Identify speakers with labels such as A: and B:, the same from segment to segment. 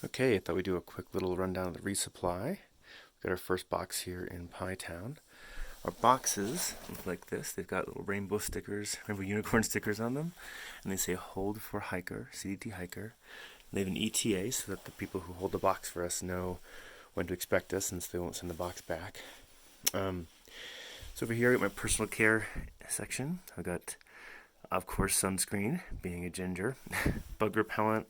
A: Okay, I thought we'd do a quick little rundown of the resupply. We've got our first box here in Pie Town. Our boxes look like this. They've got little rainbow stickers, rainbow unicorn stickers on them, and they say hold for hiker, CDT hiker. They have an ETA so that the people who hold the box for us know when to expect us, since they won't send the box back. So over here I got my personal care section. I've got, of course, sunscreen, being a ginger, bug repellent,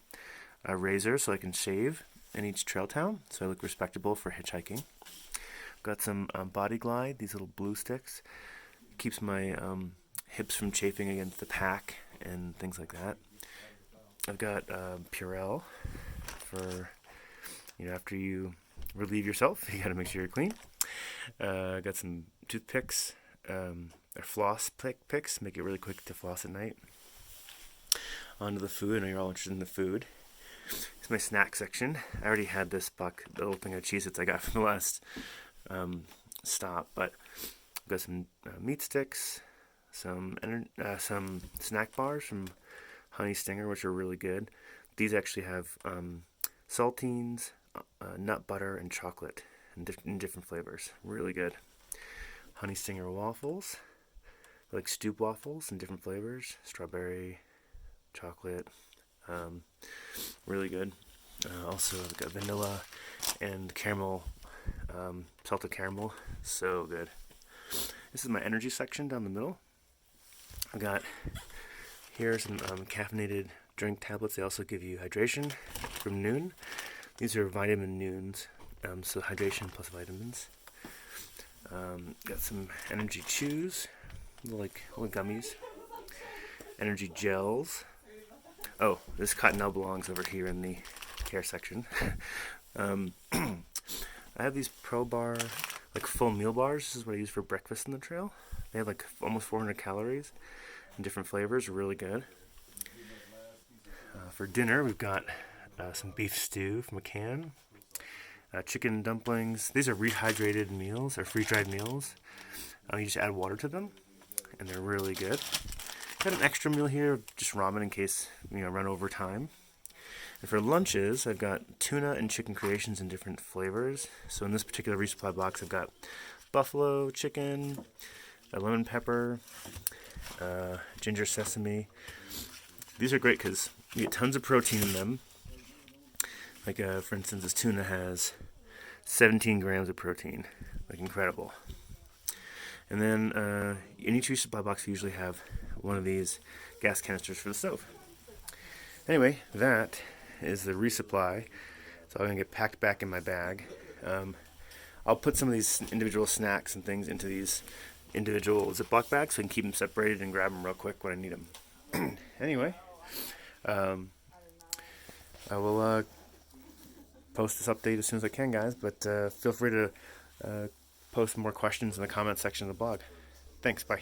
A: a razor so I can shave in each trail town so I look respectable for hitchhiking. Got some Body Glide, these little blue sticks. Keeps my hips from chafing against the pack and things like that. I've got Purell for, after you relieve yourself, you gotta make sure you're clean. Got some toothpicks, or floss picks, make it really quick to floss at night. Onto the food. I know you're all interested in the food. It's my snack section. I already had this little thing of Cheez-Its I got from the last stop, but I've got some meat sticks, some snack bars from Honey Stinger, which are really good. These actually have saltines, nut butter, and chocolate in different flavors. Really good. Honey Stinger waffles, like stoop waffles in different flavors, strawberry, chocolate. Really good. Also, I've got vanilla and caramel, salted caramel. So good. This is my energy section down the middle. I've got here some caffeinated drink tablets. They also give you hydration from Noon. These are vitamin Noons, so hydration plus vitamins. Got some energy chews, little gummies. Energy gels. Oh, this Cottonelle belongs over here in the care section. I have these Pro Bar, full meal bars. This is what I use for breakfast in the trail. They have almost 400 calories in different flavors. Really good. For dinner, we've got some beef stew from a can, chicken dumplings. These are rehydrated meals, or freeze-dried meals. You just add water to them, and they're really good. Got an extra meal here, just ramen in case run over time. And for lunches, I've got tuna and chicken creations in different flavors. So in this particular resupply box, I've got buffalo chicken, lemon pepper, ginger sesame. These are great because you get tons of protein in them. For instance, this tuna has 17 grams of protein. Incredible. And then in each resupply box, you usually have one of these gas canisters for the stove. Anyway, that is the resupply. It's all going to get packed back in my bag. I'll put some of these individual snacks and things into these individual Ziploc bags so I can keep them separated and grab them real quick when I need them. Anyway, I will post this update as soon as I can, guys, but feel free to post more questions in the comment section of the blog. Thanks, bye.